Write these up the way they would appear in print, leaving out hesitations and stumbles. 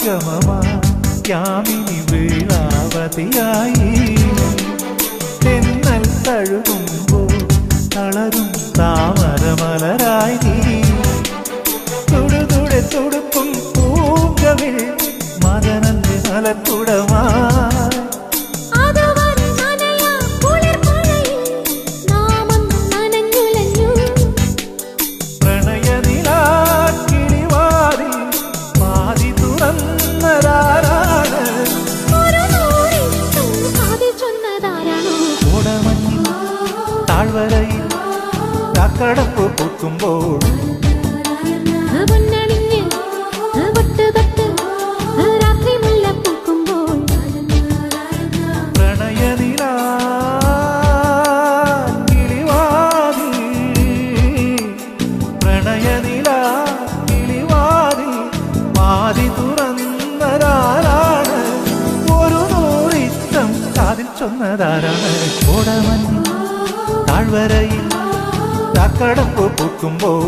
യാമിനി വേളാവതിയായി തെന്നൽ തഴുകുമ്പോൾ തളരും താമരമലരായി നീ തുടുതുടെ തുടുപ്പും പൂങ്കവിൽ മദനന്റെ മലക്കുടമായി താഴ്വരയിൽ കാക്കടപ്പ് പൂക്കുമ്പോൾ പ്രണയനിലാ കിളിവാതിൽ പ്രണയനിലാ കിളിവാതിൽ പാതി തുറന്നതാരാണ് ഒരു നൂറിഷ്ടം കാതിൽ ചൊന്നതാരാണ് കോടമഞ്ഞിൽ താഴ്വരയിൽ കാക്കടപ്പ് പൂക്കുമ്പോൾ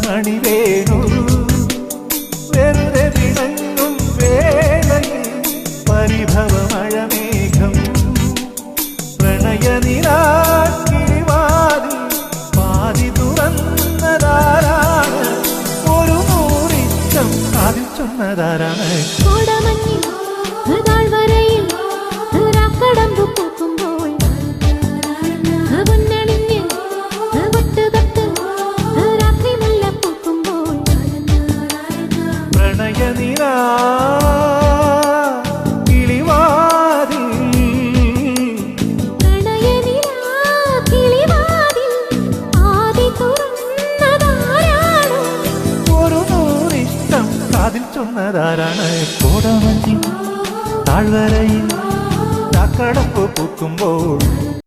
മണിവേണു വെറുതെ വിളങ്ങും വേളയിൽ പരിഭവമഴമേഘം പ്രണയനിലാക്കിളിവാതിൽ പാതി തുറന്നതാരാണ് ഒരു നൂറിഷ്ടം കാതിൽ ചൊന്നതാരാണ് പ്രണയനിലാ കിളിവാതിൽ ഒരു നൂറിഷ്ടം കാതിൽ ചൊന്നതാരാണ് കോടമഞ്ഞിൽ താഴ്വരയിൽ കാക്കടപ്പ് പൂക്കുമ്പോൾ